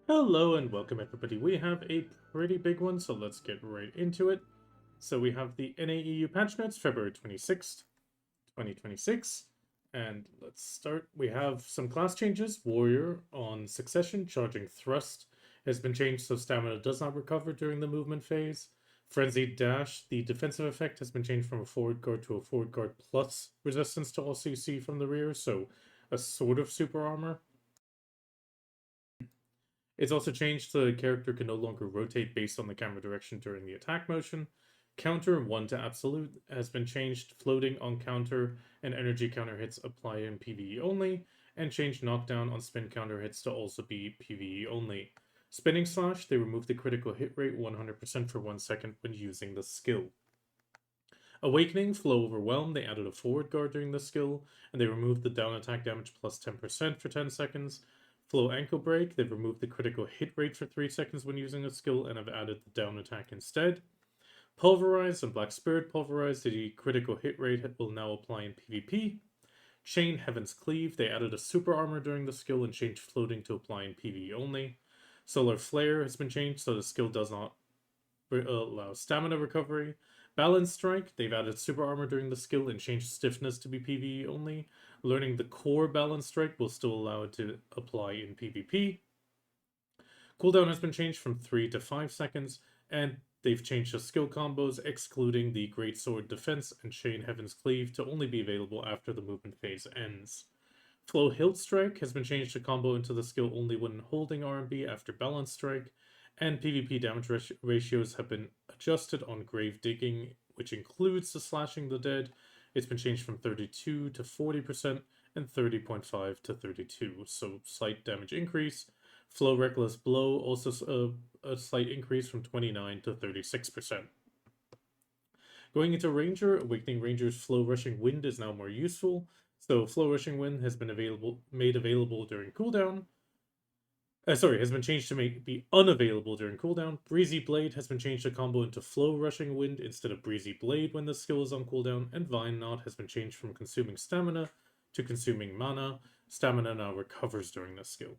Hello and welcome everybody. We have a pretty big one, so let's get right into it. So we have the NAEU patch notes, February 26th, 2026. And let's start. We have some class changes. Warrior on Succession, charging Thrust has been changed so stamina does not recover during the movement phase. Frenzied Dash, the defensive effect has been changed from a forward guard to a forward guard plus resistance to all CC from the rear, so a sort of super armor. It's also changed so the character can no longer rotate based on the camera direction during the attack motion. Counter 1 to Absolute has been changed. Floating on counter and energy counter hits apply in PvE only, and changed knockdown on spin counter hits to also be PvE only. Spinning Slash, they removed the critical hit rate 100% for 1 second when using the skill. Awakening, Flow Overwhelm, they added a forward guard during the skill, and they removed the down attack damage plus 10% for 10 seconds. Flow Ankle Break, they've removed the critical hit rate for 3 seconds when using a skill and have added the down attack instead. Pulverize and Black Spirit Pulverize, the critical hit rate will now apply in PvP. Chain Heaven's Cleave, they added a super armor during the skill and changed floating to apply in PvE only. Solar Flare has been changed so the skill does not allow stamina recovery. Balance Strike, they've added super armor during the skill and changed stiffness to be PvE only. Learning the core Balance Strike will still allow it to apply in PvP. Cooldown has been changed from 3 to 5 seconds, and they've changed the skill combos, excluding the Great Sword Defense and Chain Heaven's Cleave, to only be available after the movement phase ends. Flow Hilt Strike has been changed to combo into the skill only when holding RMB after Balance Strike, and PvP damage ratios have been adjusted on Grave Digging, which includes the Slashing the Dead. It's been changed from 32 to 40% and 30.5 to 32, so slight damage increase. Flow Reckless Blow, also a slight increase from 29 to 36%. Going into Ranger, Awakening Ranger's Flow Rushing Wind is now more useful. So Flow Rushing Wind has been made available during cooldown. Has been changed to be unavailable during cooldown. Breezy Blade has been changed to combo into Flow Rushing Wind instead of Breezy Blade when the skill is on cooldown, and Vine Knot has been changed from consuming stamina to consuming mana. Stamina now recovers during the skill.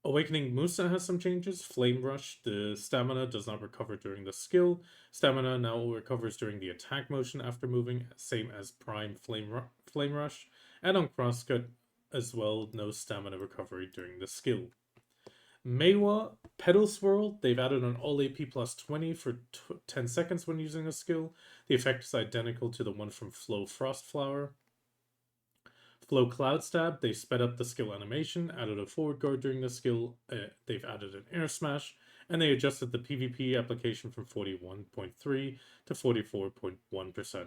Awakening Musa has some changes. Flame Rush, the stamina does not recover during the skill. Stamina now recovers during the attack motion after moving, same as Prime Flame Rush. And on Crosscut as well, no stamina recovery during the skill. Maehwa, Pedal Swirl, they've added an all AP plus 20 for 10 seconds when using a skill. The effect is identical to the one from Flow Frost Flower. Flow Cloud Stab, they sped up the skill animation, added a forward guard during the skill, they've added an air smash, and they adjusted the PvP application from 41.3 to 44.1%.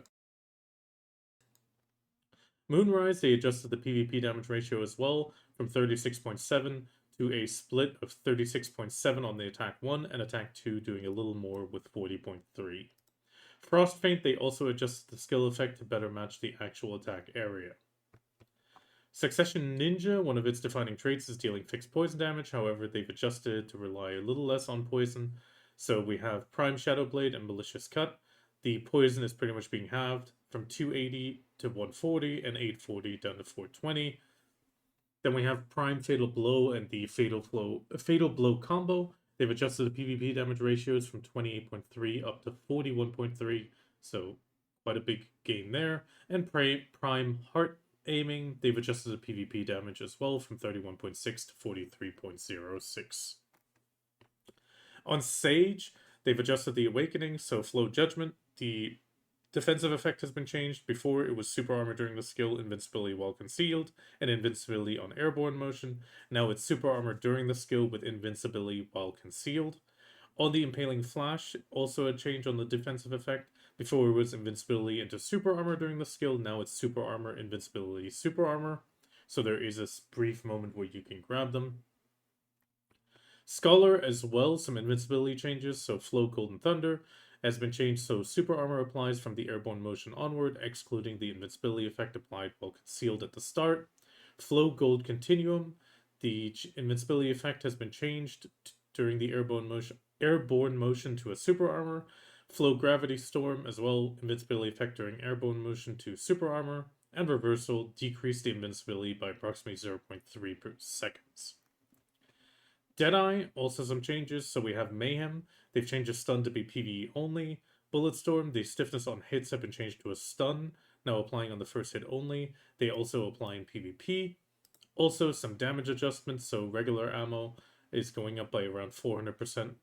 Moonrise, they adjusted the PvP damage ratio as well from 36.7 to a split of 36.7 on the attack 1 and attack 2 doing a little more with 40.3. Frostpaint, they also adjusted the skill effect to better match the actual attack area. Succession Ninja, one of its defining traits is dealing fixed poison damage, however they've adjusted it to rely a little less on poison. So we have Prime Shadow Blade and Malicious Cut. The poison is pretty much being halved from 280 to 140 and 840 down to 420. Then we have Prime Fatal Blow and the Fatal Blow combo. They've adjusted the PvP damage ratios from 28.3 up to 41.3, so quite a big gain there. And Prime Heart Aiming, they've adjusted the PvP damage as well from 31.6 to 43.06. On Sage, they've adjusted the Awakening, so Flow Judgment, the defensive effect has been changed. Before, it was super armor during the skill, invincibility while concealed, and invincibility on airborne motion. Now it's super armor during the skill with invincibility while concealed. On the Impaling Flash, also a change on the defensive effect. Before it was invincibility into super armor during the skill, now it's super armor, invincibility, super armor. So there is this brief moment where you can grab them. Scholar as well, some invincibility changes, so Flow Golden Thunder has been changed so super armor applies from the airborne motion onward, excluding the invincibility effect applied while concealed at the start. Flow Gold Continuum, the invincibility effect has been changed during the airborne motion to a super armor. Flow Gravity Storm as well, invincibility effect during airborne motion to super armor, and reversal decreased the invincibility by approximately 0.3 per seconds. Deadeye, also some changes. So we have Mayhem. They've changed the stun to be PvE only. Bulletstorm, the stiffness on hits have been changed to a stun, now applying on the first hit only. They also apply in PvP. Also, some damage adjustments, so regular ammo is going up by around 400%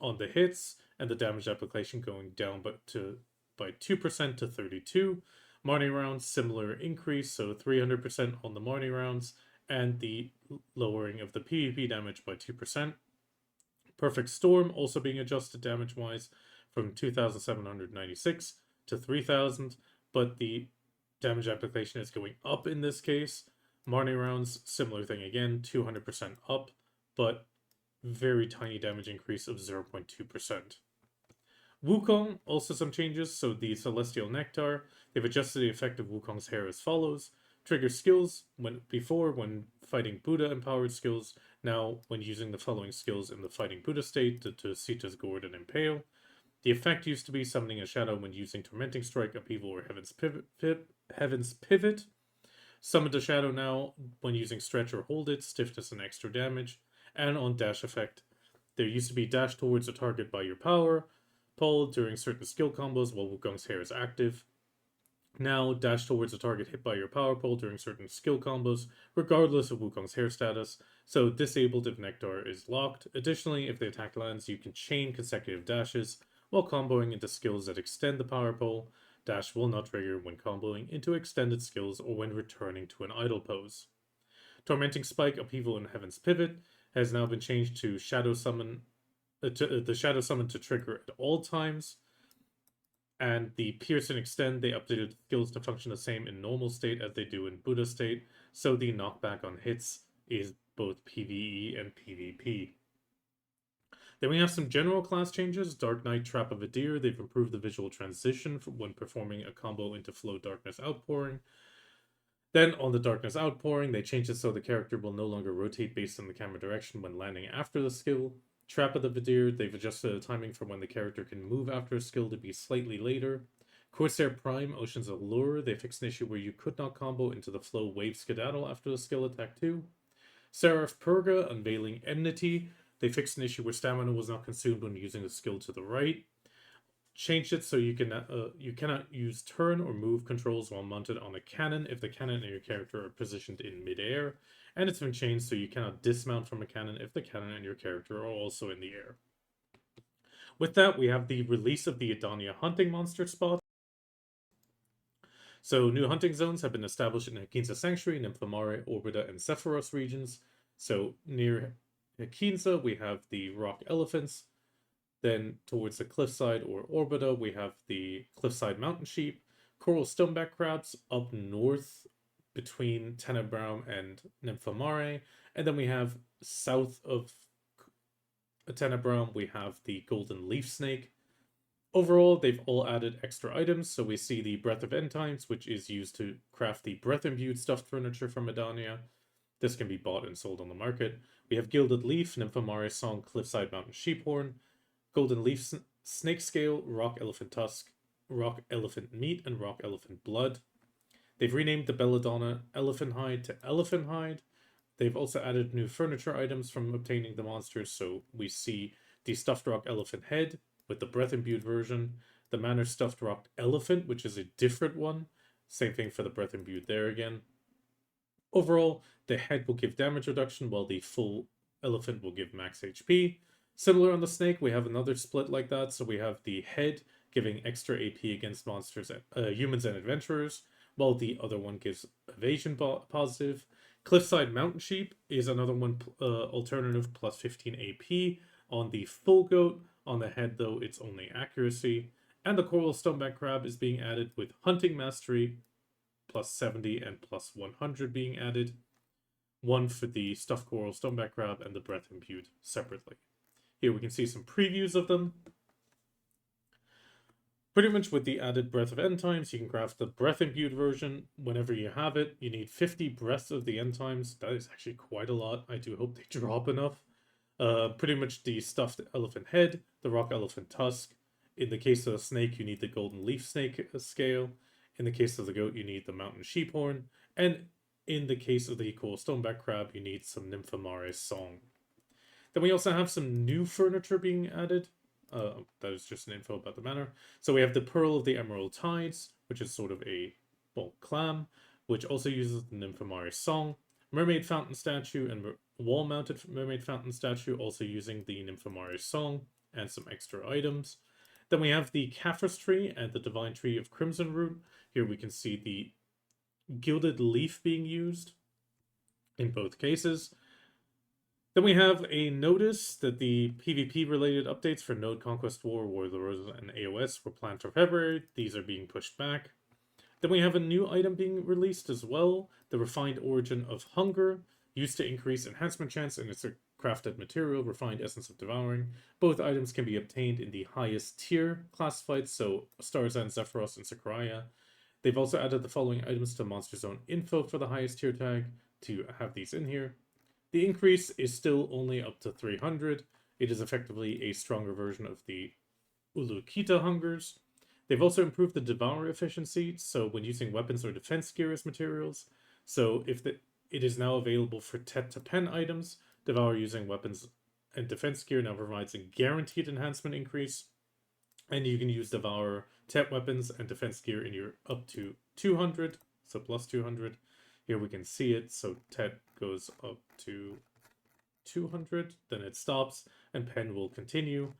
on the hits, and the damage application going down by 2% to 32. Marnie rounds, similar increase, so 300% on the Marnie rounds, and the lowering of the PvP damage by 2%. Perfect Storm also being adjusted damage-wise from 2,796 to 3,000, but the damage application is going up in this case. Marnie rounds, similar thing again, 200% up, but very tiny damage increase of 0.2%. Wukong, also some changes. So the Celestial Nectar, they've adjusted the effect of Wukong's hair as follows. Trigger skills when fighting Buddha empowered skills, now when using the following skills in the fighting Buddha state to Sita's Gourd and Impale. The effect used to be summoning a shadow when using Tormenting Strike, Upheaval, or Heaven's Pivot. Summon a shadow now when using Stretch or Hold It, stiffness and extra damage. And on dash effect, there used to be dash towards a target by your power pole during certain skill combos while Wukong's hair is active. Now, dash towards a target hit by your power pole during certain skill combos, regardless of Wukong's hair status, so disabled if Nectar is locked. Additionally, if the attack lands, you can chain consecutive dashes while comboing into skills that extend the power pole. Dash will not trigger when comboing into extended skills or when returning to an idle pose. Tormenting Spike, Upheaval, and Heaven's Pivot has now been changed to Shadow Summon, the Shadow Summon to trigger at all times. And the Pierce and Extend, they updated skills to function the same in normal state as they do in Buddha state, so the knockback on hits is both PvE and PvP. Then we have some general class changes. Dark Knight, Trap of a Deer, they've improved the visual transition when performing a combo into Flow Darkness Outpouring. Then on the Darkness Outpouring, they changed it so the character will no longer rotate based on the camera direction when landing after the skill. Trap of the Vidir, they've adjusted the timing for when the character can move after a skill to be slightly later. Corsair Prime, Oceans of Lure, they fixed an issue where you could not combo into the Flow Wave Skedaddle after the skill attack too. Seraph Purga, Unveiling Enmity, they fixed an issue where stamina was not consumed when using the skill to the right. Changed it so you cannot use turn or move controls while mounted on a cannon if the cannon and your character are positioned in midair, and it's been changed so you cannot dismount from a cannon if the cannon and your character are also in the air. With that, we have the release of the Edania Hunting monster spot. So new hunting zones have been established in Hakinsa Sanctuary, Nymphomare, Orbita, and Sephiros regions. So near Hakinsa, we have the rock elephants. Then towards the cliffside or Orbita, we have the cliffside mountain sheep, coral stoneback crabs up north between Tenebraum and Nymphomare. And then we have south of Tenebraum, we have the golden leaf snake. Overall, they've all added extra items, so we see the Breath of Endtimes, which is used to craft the breath-imbued stuffed furniture from Edania. This can be bought and sold on the market. We have Gilded Leaf, Nymphomare Song, Cliffside Mountain Sheephorn, Golden Leaf Snake Scale, Rock Elephant Tusk, Rock Elephant Meat, and Rock Elephant Blood. They've renamed the Belladonna Elephant Hide to Elephant Hide. They've also added new furniture items from obtaining the monsters, so we see the Stuffed Rock Elephant Head with the Breath-imbued version, the Manor Stuffed Rock Elephant, which is a different one. Same thing for the Breath-imbued there again. Overall, the head will give damage reduction, while the full elephant will give max HP. Similar on the snake, we have another split like that, so we have the head giving extra AP against monsters, humans and adventurers, while the other one gives evasion positive. Cliffside Mountain Sheep is another one alternative, plus 15 AP on the full goat. On the head, though, it's only accuracy. And the Coral Stoneback Crab is being added with Hunting Mastery, plus 70 and plus 100 being added. One for the Stuffed Coral Stoneback Crab and the Breath Imbued separately. Here we can see some previews of them. Pretty much with the added Breath of Endtimes, you can craft the Breath Imbued version whenever you have it. You need 50 Breaths of the Endtimes. That is actually quite a lot. I do hope they drop enough. Pretty much the Stuffed Elephant Head, the Rock Elephant Tusk. In the case of the snake, you need the Golden Leaf Snake scale. In the case of the goat, you need the Mountain Sheephorn. And in the case of the Coral Stoneback Crab, you need some Nymphomare Song. Then we also have some new furniture being added. That is just an info about the manor. So we have the Pearl of the Emerald Tides, which is sort of a clam, which also uses the Nymphomare song. Mermaid Fountain statue and wall-mounted Mermaid Fountain statue, also using the Nymphomare song and some extra items. Then we have the Caphras tree and the Divine Tree of Crimson Root. Here we can see the Gilded Leaf being used in both cases. Then we have a notice that the PvP-related updates for Node Conquest War, War of the Roses, and AOS were planned for February. These are being pushed back. Then we have a new item being released as well, the Refined Origin of Hunger, used to increase enhancement chance, and it's a crafted material, Refined Essence of Devouring. Both items can be obtained in the highest tier classified, so Starzan, Zephyros, and Sycraia. They've also added the following items to Monster Zone info for the highest tier tag to have these in here. The increase is still only up to 300. It is effectively a stronger version of the Ulukita Hungers. They've also improved the Devour efficiency, so when using weapons or defense gear as materials. So if it is now available for Tet to Pen items, Devour using weapons and defense gear now provides a guaranteed enhancement increase. And you can use Devour Tet weapons and defense gear in your up to 200, so plus 200. Here we can see it, so Tet goes up to 200, then it stops, and Pen will continue.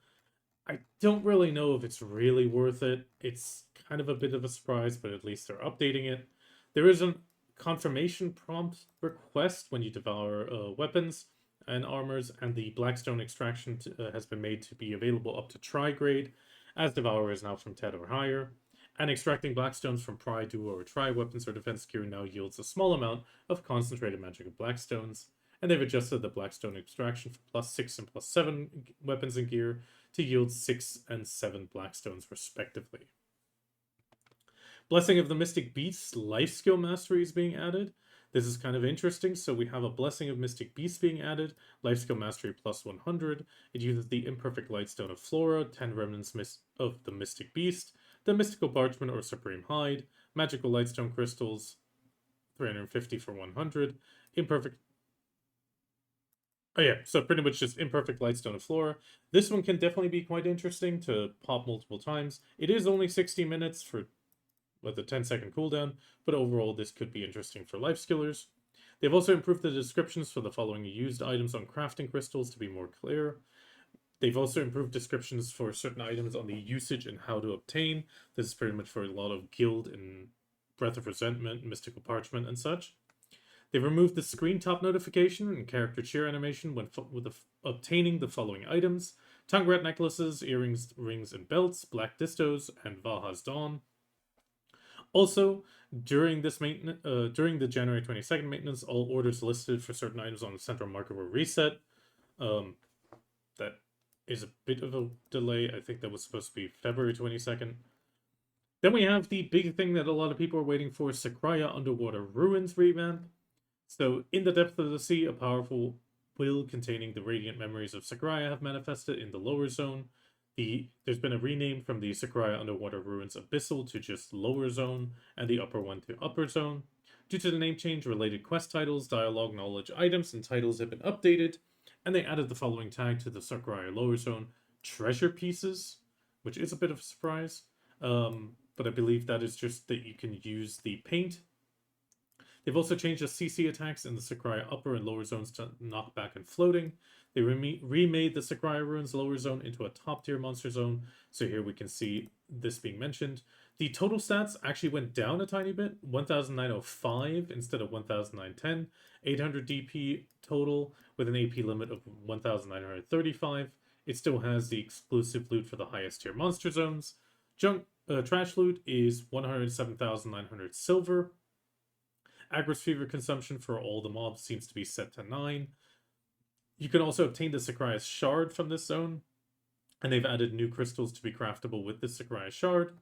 I don't really know if it's really worth it. It's kind of a bit of a surprise, but at least they're updating it. There is a confirmation prompt request when you devour weapons and armors, and the Blackstone extraction has been made to be available up to tri-grade, as Devour is now from Tet or higher. And extracting Blackstones from Pri, Duo, or Tri weapons or defense gear now yields a small amount of concentrated magical Blackstones. And they've adjusted the Blackstone extraction for +6 and +7 weapons and gear to yield 6 and 7 Blackstones respectively. Blessing of the Mystic Beasts life skill mastery is being added. This is kind of interesting. So we have a Blessing of Mystic Beasts being added, life skill mastery +100. It uses the Imperfect Lightstone of Flora, 10 remnants of the Mystic Beast, the Mystical Parchment or Supreme Hide, Magical Lightstone Crystals, 350 for 100, Imperfect... Oh yeah, so pretty much just Imperfect Lightstone of Flora. This one can definitely be quite interesting to pop multiple times. It is only 60 minutes for with a 10-second cooldown, but overall this could be interesting for life skillers. They've also improved the descriptions for the following used items on crafting crystals to be more clear. They've also improved descriptions for certain items on the usage and how to obtain. This is pretty much for a lot of guild and Breath of Resentment, Mystical Parchment, and such. They've removed the screen top notification and character cheer animation when obtaining the following items: Tongue Rat necklaces, earrings, rings, and belts, Black Distos, and Valha's Dawn. Also, during this during the January 22nd maintenance, all orders listed for certain items on the central market were reset. That is a bit of a delay. I think that was supposed to be February 22nd. Then we have the big thing that a lot of people are waiting for, Sycraia Underwater Ruins revamp. So, in the depth of the sea, a powerful will containing the radiant memories of Sycraia have manifested in the lower zone. There's been a rename from the Sycraia Underwater Ruins Abyssal to just Lower Zone, and the upper one to Upper Zone. Due to the name change, related quest titles, dialogue, knowledge items, and titles have been updated, and they added the following tag to the Sycraia Lower Zone: Treasure Pieces, which is a bit of a surprise, but I believe that is just that you can use the paint. They've also changed the CC attacks in the Sycraia Upper and Lower Zones to knockback and floating. They remade the Sycraia Ruins Lower Zone into a top-tier monster zone, so here we can see this being mentioned. The total stats actually went down a tiny bit, 1,905 instead of 1,910, 800 DP total with an AP limit of 1,935. It still has the exclusive loot for the highest tier monster zones. Trash loot is 107,900 silver. Agros Fever consumption for all the mobs seems to be set to 9. You can also obtain the Sycraia Shard from this zone, and they've added new crystals to be craftable with the Sycraia Shard.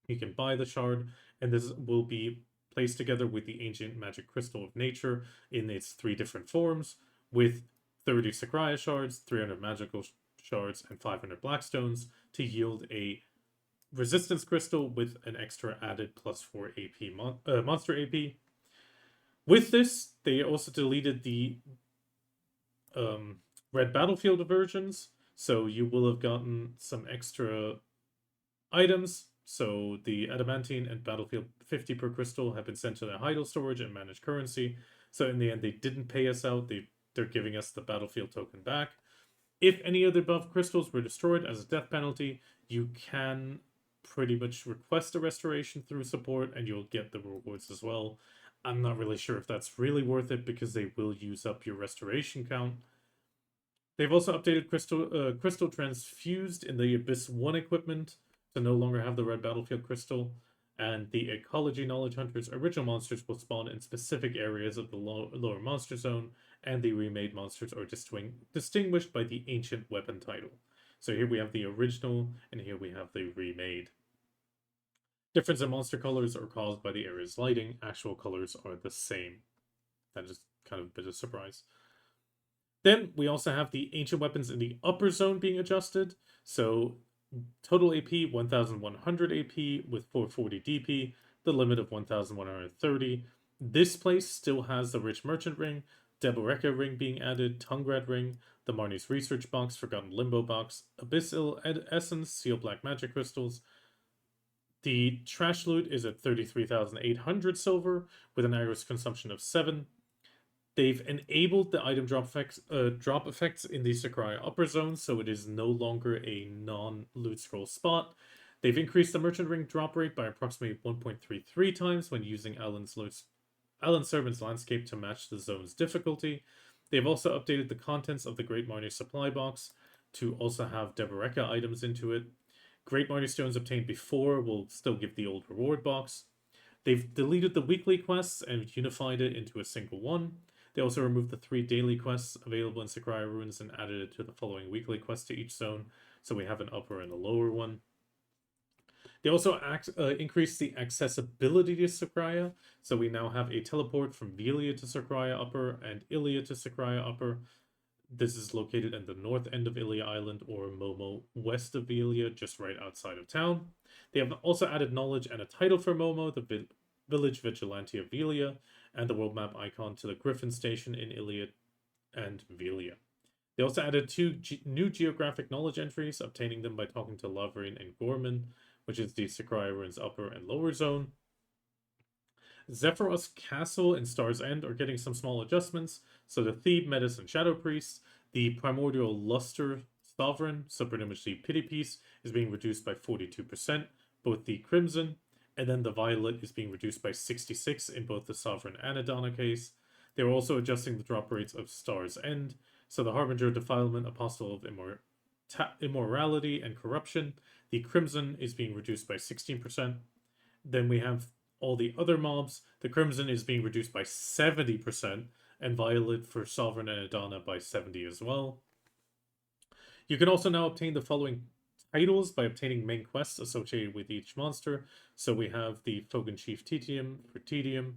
You can buy the shard, and this will be placed together with the Ancient Magic Crystal of Nature in its 3 different forms, with 30 Sycraia Shards, 300 Magical Shards, and 500 Blackstones to yield a Resistance Crystal with an extra added +4 AP monster AP. With this, they also deleted the red battlefield versions. So you will have gotten some extra items. So the adamantine and battlefield 50 per crystal have been sent to their idle storage and managed currency. So in the end, they didn't pay us out. They're giving us the battlefield token back. If any of the above crystals were destroyed as a death penalty, you can pretty much request a restoration through support and you'll get the rewards as well. I'm not really sure if that's really worth it because they will use up your restoration count. They've also updated crystal transfused in the Abyss 1 equipment to no longer have the red battlefield crystal, and the ecology knowledge hunters original monsters will spawn in specific areas of the lower monster zone, and the remade monsters are distinguished by the ancient weapon title. So here we have the original, and here we have the remade. Difference in monster colors are caused by the area's lighting. Actual colors are the same. That is kind of a bit of a surprise. Then we also have the ancient weapons in the upper zone being adjusted. So total AP 1100 AP with 440 DP, the limit of 1130. This place still has the Rich Merchant Ring, Devouring Ring being added, Tungrad Ring, the Marnie's Research Box, Forgotten Limbo Box, Abyssal Essence, Seal Black Magic Crystals. The trash loot is at 33,800 silver with an average consumption of 7. They've enabled the item drop effects in the Sycraia Upper zone, so it is no longer a non-loot scroll spot. They've increased the Merchant Ring drop rate by approximately 1.33 times when using Alan Servant's Landscape to match the zone's difficulty. They've also updated the contents of the Great Miner supply box to also have Deboreka items into it. Great Miner stones obtained before will still give the old reward box. They've deleted the weekly quests and unified it into a single one. They also removed the 3 daily quests available in Sycraia Ruins and added it to the following weekly quests to each zone, so we have an upper and a lower one. They also increased the accessibility to Sycraia, so we now have a teleport from Velia to Sycraia Upper and Ilia to Sycraia Upper. This is located in the north end of Ilia Island, or Momo, west of Velia, just right outside of town. They have also added knowledge and a title for Momo, the village vigilante of Velia, and the world map icon to the Griffin Station in Iliad and Velia. They also added 2 new geographic knowledge entries, obtaining them by talking to Lavrin and Gorman, which is the Sycraia Ruins Upper and Lower Zone. Zephyros Castle and Star's End are getting some small adjustments, so the Thebe, Metis, and Shadow Priest, the Primordial Luster Sovereign, so pretty much the Pity Piece, is being reduced by 42%, both the Crimson, and then the Violet is being reduced by 66 in both the Sovereign and Adana case. They are also adjusting the drop rates of Star's End, so the Harbinger Defilement, Apostle of Immorality and Corruption, the Crimson is being reduced by 16%. Then we have all the other mobs. The Crimson is being reduced by 70%, and Violet for Sovereign and Adana by 70 as well. You can also now obtain the following titles by obtaining main quests associated with each monster. So we have the Fogan Chief Tedium for Tedium,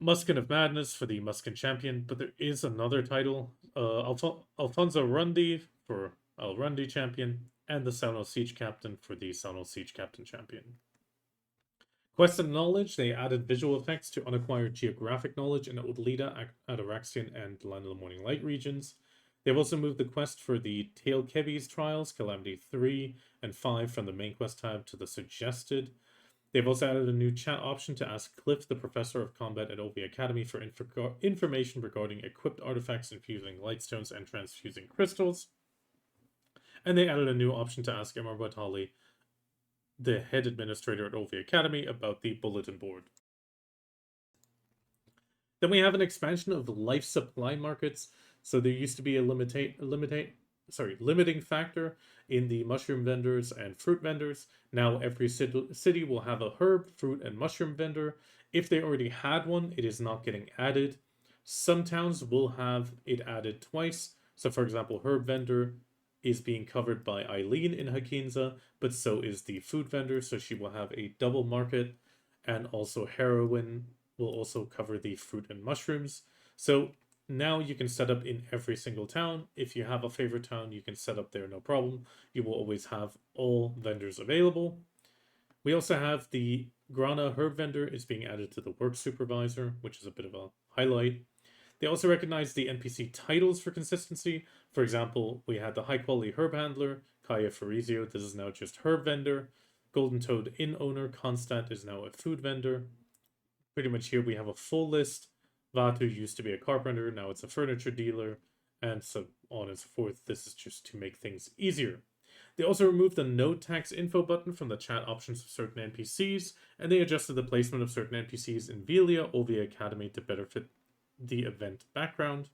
Muskin of Madness for the Muskin Champion, but there is another title, Alfonso Rundi for Al Rundi Champion, and the Sauno Siege Captain for the Sauno Siege Captain Champion. Quest and Knowledge, they added visual effects to unacquired geographic knowledge in Odlita, Ataraxian, and Land of the Morning Light regions. They've also moved the quest for the Tail Kevi's Trials, Calamity 3 and 5 from the main quest tab to the suggested. They've also added a new chat option to ask Cliff, the Professor of Combat at OV Academy, for information regarding equipped artifacts infusing lightstones and transfusing crystals. And they added a new option to ask Emma Batali, the head administrator at OV Academy, about the bulletin board. Then we have an expansion of life supply markets. So there used to be a limiting factor in the mushroom vendors and fruit vendors. Now every city will have a herb, fruit, and mushroom vendor. If they already had one, it is not getting added. Some towns will have it added twice. So for example, herb vendor is being covered by Eileen in Hakinza, but so is the food vendor, so she will have a double market, and also heroin will also cover the fruit and mushrooms. So now you can set up in every single town. If you have a favorite town, you can set up there, no problem. You will always have all vendors available. We also have the Grana herb vendor is being added to the work supervisor, which is a bit of a highlight. They also recognize the NPC titles for consistency. For example, we had the high quality herb handler, Kaya Farizio. This is now just herb vendor. Golden Toad inn owner, Constant is now a food vendor. Pretty much here we have a full list. Vatu used to be a carpenter, now it's a furniture dealer, and so on and so forth. This is just to make things easier. They also removed the no tax info button from the chat options of certain NPCs, and they adjusted the placement of certain NPCs in Velia or Via Academy to better fit the event background.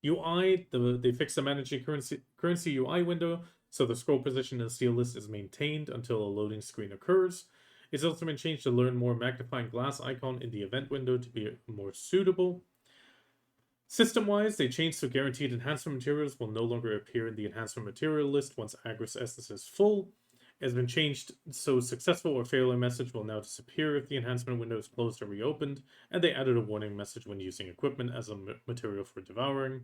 UI, they fixed the managing currency UI window, so the scroll position in the steel list is maintained until a loading screen occurs. It's also been changed to learn more magnifying glass icon in the event window to be more suitable. System-wise, they changed so guaranteed enhancement materials will no longer appear in the enhancement material list once Agris Essence is full. It has been changed so successful or failure message will now disappear if the enhancement window is closed or reopened, and they added a warning message when using equipment as a material for devouring.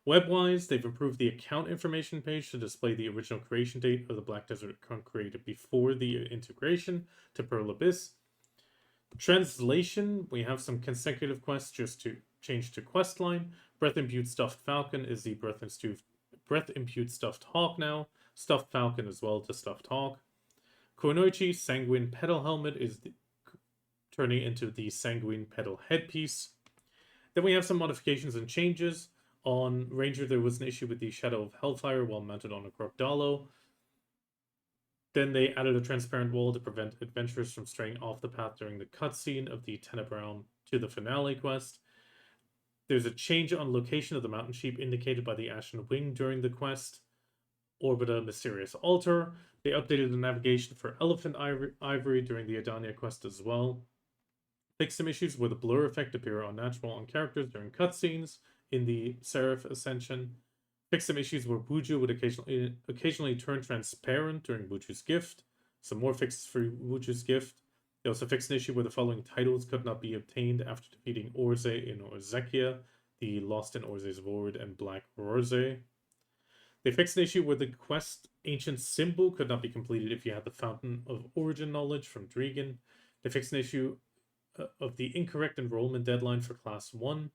Web-wise, they've improved the account information page to display the original creation date of the Black Desert account created before the integration to Pearl Abyss. Translation, we have some consecutive quests just to change to questline. Breath Imbued Stuffed Falcon is the Breath Imbued Stuffed Hawk now. Stuffed Falcon as well to Stuffed Hawk. Konoichi Sanguine Petal Helmet is turning into the Sanguine Petal Headpiece. Then we have some modifications and changes. On Ranger, there was an issue with the Shadow of Hellfire while mounted on a Crocodilo. Then they added a transparent wall to prevent adventurers from straying off the path during the cutscene of the Tenebrown to the finale quest. There's a change on location of the mountain sheep indicated by the Ashen Wing during the quest. Orbita Mysterious Altar. They updated the navigation for Elephant Ivory during the Edania quest as well. Fixed some issues where the blur effect appear unnatural on characters during cutscenes in the Seraph Ascension. Fixed some issues where Wuju would occasionally turn transparent during Wuju's gift. Some more fixes for Wuju's gift. They also fixed an issue where the following titles could not be obtained after defeating Orze in Orzekia, the Lost in Orze's Ward, and Black Orze. They fixed an issue where the quest Ancient Symbol could not be completed if you had the Fountain of Origin knowledge from Dregan. They fixed an issue of the incorrect enrollment deadline for Class 1.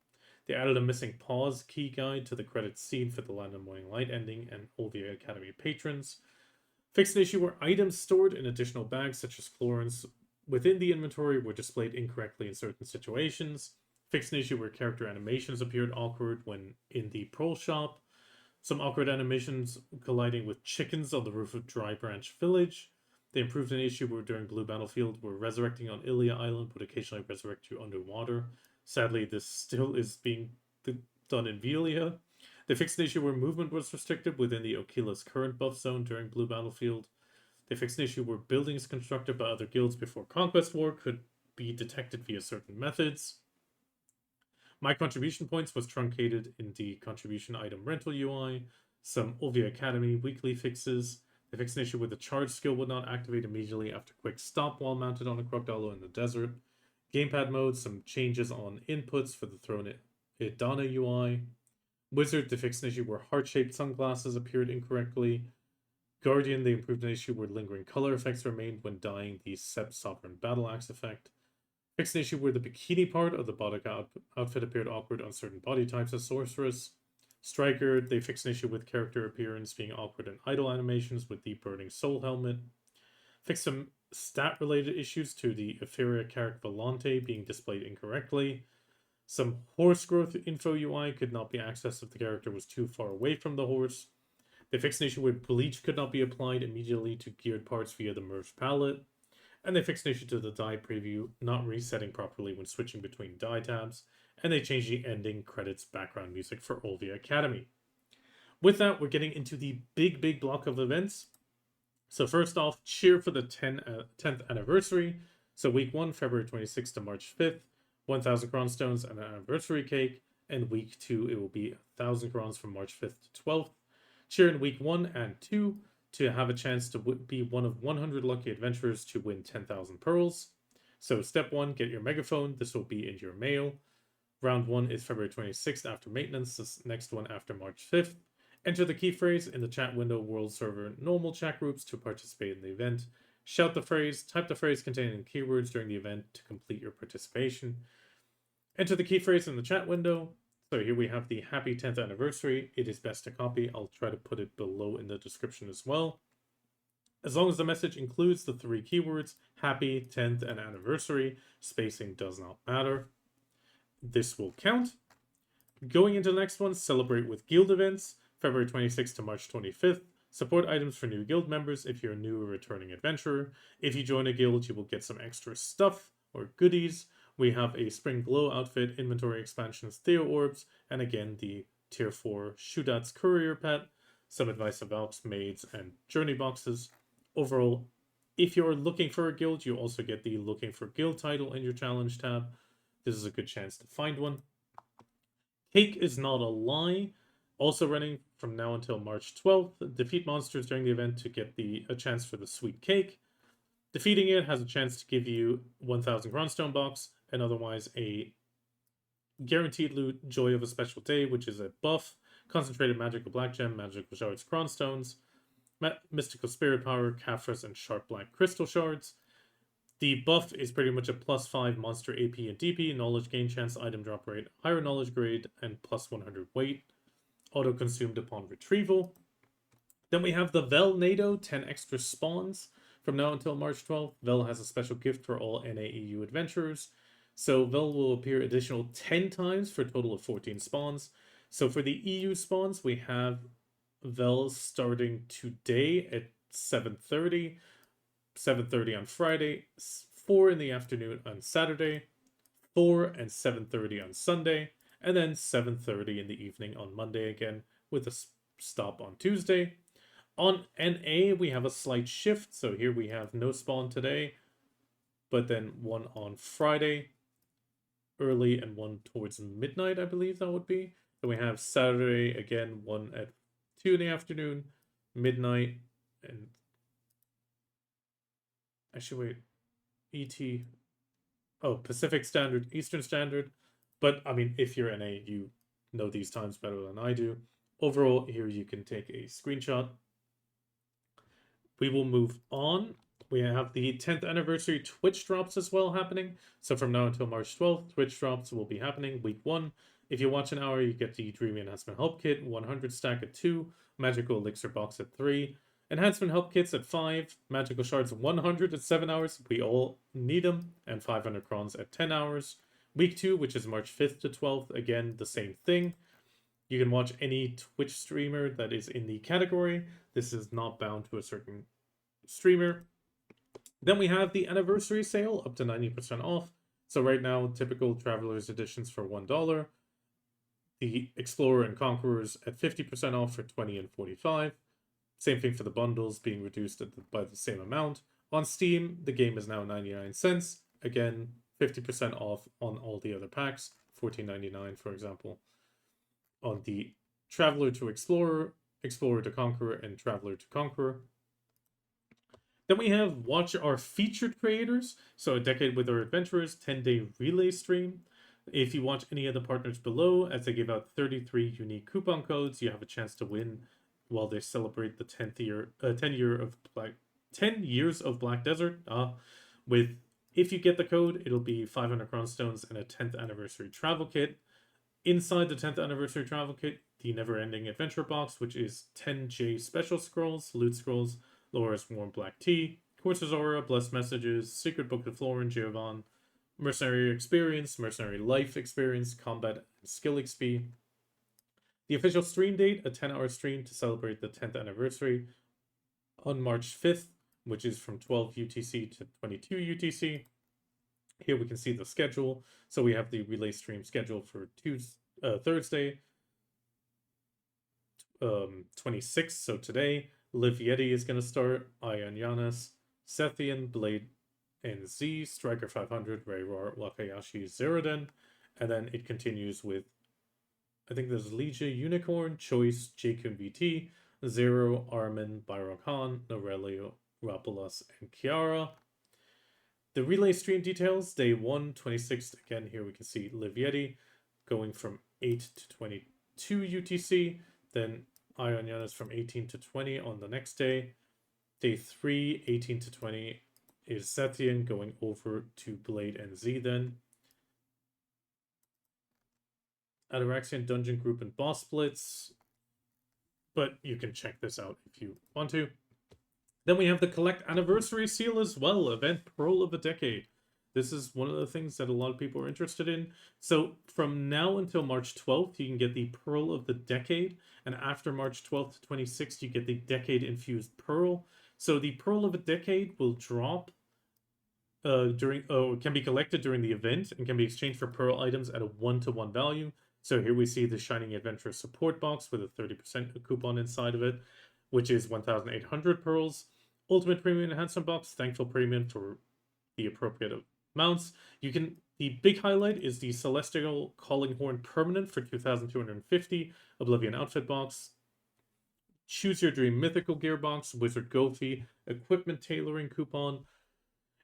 They added a missing pause key guide to the credits scene for the Land of Morning Light ending and Olvia Academy patrons. Fixed an issue where items stored in additional bags, such as chlorins, within the inventory were displayed incorrectly in certain situations. Fixed an issue where character animations appeared awkward when in the Pearl Shop. Some awkward animations colliding with chickens on the roof of Dry Branch Village. They improved an issue where during Blue Battlefield, where resurrecting on Ilia Island would occasionally resurrect you underwater. Sadly, this still is being done in Velia. They fixed an issue where movement was restricted within the Okila's current buff zone during Blue Battlefield. They fixed an issue where buildings constructed by other guilds before Conquest War could be detected via certain methods. My contribution points was truncated in the contribution item rental UI. Some Olvia Academy weekly fixes. They fixed an issue where the charge skill would not activate immediately after quick stop while mounted on a Crocodilo in the desert. Gamepad mode, some changes on inputs for the Throne Idana UI. Wizard, they fixed an issue where heart-shaped sunglasses appeared incorrectly. Guardian, they improved an issue where lingering color effects remained when dyeing the Sept Sovereign Battle Axe effect. Fixed an issue where the bikini part of the Bodica outfit appeared awkward on certain body types as Sorceress. Striker, they fixed an issue with character appearance being awkward in idle animations with the Burning Soul helmet. Fixed some stat-related issues to the Etheria Carrick Volante being displayed incorrectly. Some horse growth info UI could not be accessed if the character was too far away from the horse. They fixed an issue where bleach could not be applied immediately to geared parts via the merged palette. And they fixed an issue to the die preview not resetting properly when switching between die tabs. And they changed the ending credits background music for Olvia Academy. With that, we're getting into the big block of events. So first off, cheer for the 10th anniversary. So week 1, February 26th to March 5th, 1,000 Kron Stones and an anniversary cake. And week 2, it will be 1,000 Krons from March 5th to 12th. Cheer in week 1 and 2 to have a chance to be one of 100 lucky adventurers to win 10,000 pearls. So step 1, get your megaphone. This will be in your mail. Round 1 is February 26th after maintenance. This next one after March 5th. Enter the key phrase in the chat window world server normal chat groups to participate in the event. Shout the phrase, type the phrase containing keywords during the event to complete your participation. Enter the key phrase in the chat window. So here we have the happy 10th anniversary. It is best to copy. I'll try to put it below in the description as well. As long as the message includes the 3 keywords, happy, 10th, and anniversary, spacing does not matter. This will count. Going into the next one, celebrate with guild events, February 26th to March 25th. Support items for new guild members if you're a new or returning adventurer. If you join a guild, you will get some extra stuff or goodies. We have a Spring Glow outfit, inventory expansions, Theo Orbs, and again the Tier 4 Shootouts Courier Pet, some advice about maids, and journey boxes. Overall, if you're looking for a guild, you also get the Looking for Guild title in your challenge tab. This is a good chance to find one. Cake is not a lie. Also running from now until March 12th. Defeat monsters during the event to get a chance for the sweet cake. Defeating it has a chance to give you 1000 Grondstone box, and otherwise a guaranteed loot, Joy of a Special Day, which is a buff, concentrated magical black gem, magical shards, Grondstones, mystical spirit power, Caphras, and sharp black crystal shards. The buff is pretty much a +5 monster AP and DP, knowledge gain chance, item drop rate, higher knowledge grade, and +100 weight. Auto consumed upon retrieval. Then we have the Vellnado 10 extra spawns from now until March 12th. Vel has a special gift for all NAEU adventurers. So Vel will appear additional 10 times for a total of 14 spawns. So for the EU spawns, we have Vel starting today at 7:30. 7:30 on Friday, 4 in the afternoon on Saturday, 4 and 7:30 on Sunday, and then 7:30 in the evening on Monday again, with a stop on Tuesday. On NA, we have a slight shift, so here we have no spawn today, but then one on Friday, early, and one towards midnight, I believe that would be. Then we have Saturday, again, one at 2 in the afternoon, midnight, and actually, wait, ET. Oh, Pacific Standard, Eastern Standard. But, I mean, if you're NA, you know these times better than I do. Overall, here you can take a screenshot. We will move on. We have the 10th anniversary Twitch drops as well happening. So from now until March 12th, Twitch drops will be happening. Week 1, if you watch an hour, you get the Dreamy Enhancement Help Kit, 100 stack at 2, Magical Elixir Box at 3, Enhancement Help Kits at 5, Magical Shards 100 at 7 hours, we all need them, and 500 crons at 10 hours. Week 2, which is March 5th to 12th, again, the same thing. You can watch any Twitch streamer that is in the category. This is not bound to a certain streamer. Then we have the anniversary sale, up to 90% off. So right now, typical Traveler's Editions for $1. The Explorer and Conquerors at 50% off for $20 and $45. Same thing for the bundles, being reduced by the same amount. On Steam, the game is now 99 cents. Again, 50% off on all the other packs, $14.99 for example. On the Traveler to Explorer, Explorer to Conqueror, and Traveler to Conqueror. Then we have Watch Our Featured Creators. So a Decade with Our Adventurers 10-day relay stream. If you watch any of the partners below, as they give out 33 unique coupon codes, you have a chance to win while they celebrate the 10 years of Black Desert. If you get the code, it'll be 500 Grondstones and a 10th anniversary travel kit. Inside the 10th anniversary travel kit, the Never-Ending Adventure box, which is 10J special scrolls, loot scrolls, Laura's Warm Black Tea, Courser's Aura, Blessed Messages, Secret Book of Florin, Giovanni, Mercenary Experience, Mercenary Life Experience, Combat and Skill XP. The official stream date, a 10-hour stream to celebrate the 10th anniversary on March 5th, which is from 12 UTC to 22 UTC. Here we can see the schedule. So we have the relay stream schedule for Thursday, 26th, so today. Liv Yeti is going to start, Ion Yanis, Sethian, Blade NZ, Striker 500, Rayroar, Wakayashi, Zeroden, and then it continues with, I think there's Legia, Unicorn, Choice, Jakun VT, Zero, Armin, Byron Khan, Norelio, Rapolas, and Kiara. The relay stream details, day 1, 26th, again, here we can see Liv Yeti going from 8 to 22 UTC, then Ion Yanis from 18 to 20 on the next day. Day 3, 18 to 20 is Sethian going over to Blade NZ then. Ataraxian Dungeon Group and Boss Splits, but you can check this out if you want to. Then we have the Collect Anniversary Seal as well, event Pearl of the Decade. This is one of the things that a lot of people are interested in. So from now until March 12th, you can get the Pearl of the Decade, and after March 12th to 26th, you get the Decade Infused Pearl. So the Pearl of a Decade will drop can be collected during the event and can be exchanged for Pearl items at a 1-to-1 value. So here we see the Shining Adventure support box with a 30% coupon inside of it, which is 1,800 pearls. Ultimate Premium Enhancement Box, Thankful Premium for the appropriate amounts. The big highlight is the Celestial Calling Horn Permanent for 2,250, Oblivion Outfit Box, Choose Your Dream Mythical Gear Box, Wizard Gofi, Equipment Tailoring Coupon,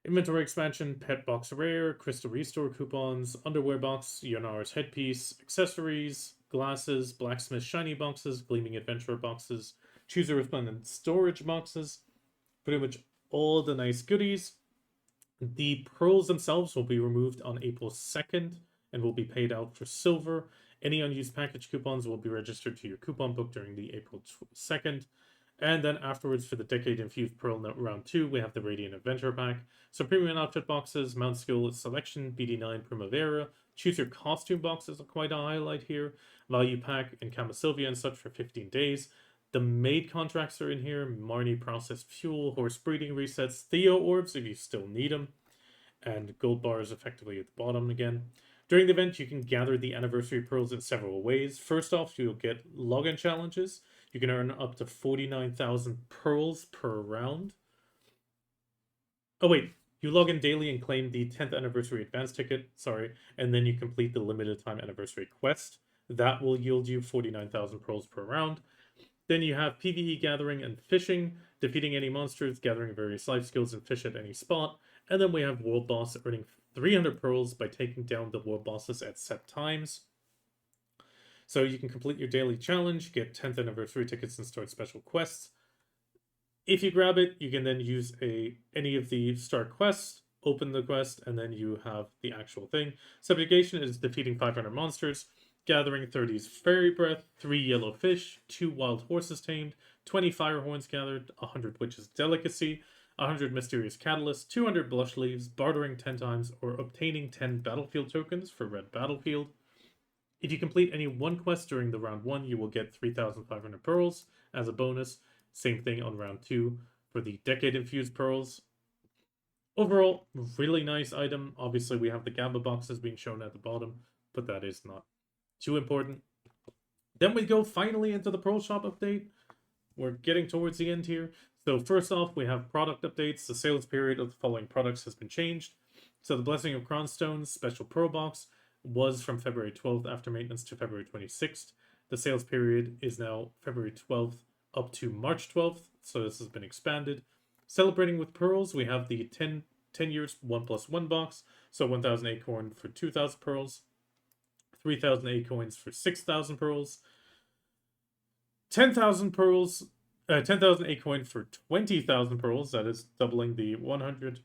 Inventory Expansion, Pet Box Rare, Crystal Restore Coupons, Underwear Box, Yonar's Headpiece, Accessories, Glasses, Blacksmith Shiny Boxes, Gleaming Adventurer Boxes, Choose a Resplendent Storage Boxes, pretty much all the nice goodies. The pearls themselves will be removed on April 2nd and will be paid out for silver. Any unused package coupons will be registered to your coupon book during the April 2nd. And then afterwards, for the Decade Infused Pearl Round 2, we have the Radiant Adventure Pack. So Premium Outfit Boxes, Mount Skill Selection, BD9 Primavera. Choose Your Costume Box is quite a highlight here. Value Pack and Kama Sylvia and such for 15 days. The maid contracts are in here. Marnie Processed Fuel, Horse Breeding Resets, Theo Orbs if you still need them. And gold bars effectively at the bottom again. During the event, you can gather the Anniversary Pearls in several ways. First off, you'll get login challenges. You can earn up to 49,000 pearls per round. Oh wait, you log in daily and claim the 10th Anniversary Advance Ticket, and then you complete the Limited Time Anniversary Quest. That will yield you 49,000 pearls per round. Then you have PvE gathering and fishing, defeating any monsters, gathering various life skills, and fish at any spot. And then we have World Boss, earning 300 pearls by taking down the World Bosses at set times. So you can complete your daily challenge, get 10th Anniversary tickets, and start special quests. If you grab it, you can then use any of the start quests, open the quest, and then you have the actual thing. Subjugation is defeating 500 monsters, gathering 30's Fairy Breath, 3 yellow fish, 2 wild horses tamed, 20 fire horns gathered, 100 witches delicacy, 100 mysterious catalysts, 200 blush leaves, bartering 10 times, or obtaining 10 battlefield tokens for red battlefield. If you complete any one quest during the round 1, you will get 3,500 pearls as a bonus. Same thing on round 2 for the Decade Infused Pearls. Overall, really nice item. Obviously, we have the Gamba boxes being shown at the bottom, but that is not too important. Then we go finally into the Pearl Shop update. We're getting towards the end here. So first off, we have product updates. The sales period of the following products has been changed. So the Blessing of Cronstones Special Pearl Box was from February 12th after maintenance to February 26th. The sales period is now February 12th up to March 12th, so this has been expanded. Celebrating with Pearls, we have the 10 years 1+1 box, so 1,000 acorn for 2,000 pearls, 3,000 acorns for 6,000 pearls, 10,000 pearls, 10,000 acorn for 20,000 pearls, that is doubling the 100.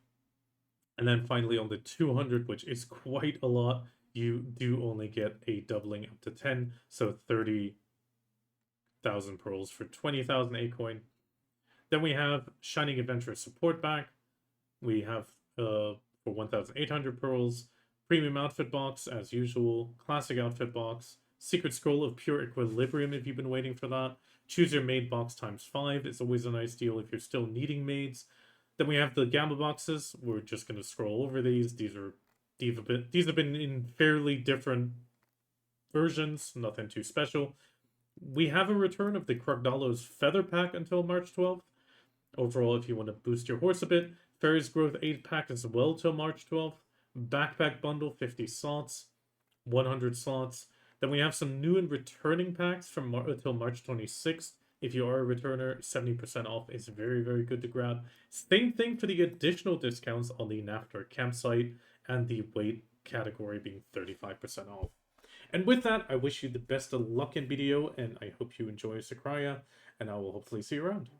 And then finally on the 200, which is quite a lot, you do only get a doubling up to 10, so 30,000 pearls for 20,000 acorn. Then we have Shining Adventure Support Pack. We have for 1,800 pearls, Premium Outfit Box as usual, Classic Outfit Box, Secret Scroll of Pure Equilibrium if you've been waiting for that. Choose Your Maid Box ×5. It's always a nice deal if you're still needing maids. Then we have the Gamba boxes. We're just going to scroll over these. These have been in fairly different versions, nothing too special. We have a return of the Krogdalo's Feather Pack until March 12th. Overall, if you want to boost your horse a bit, Fairy's Growth 8 Pack as well till March 12th. Backpack Bundle, 50 slots, 100 slots. Then we have some new and returning packs from until March 26th. If you are a returner, 70% off is very, very good to grab. Same thing for the additional discounts on the Naftar campsite and the weight category being 35% off. And with that, I wish you the best of luck in BDO, and I hope you enjoy Sycraia, and I will hopefully see you around.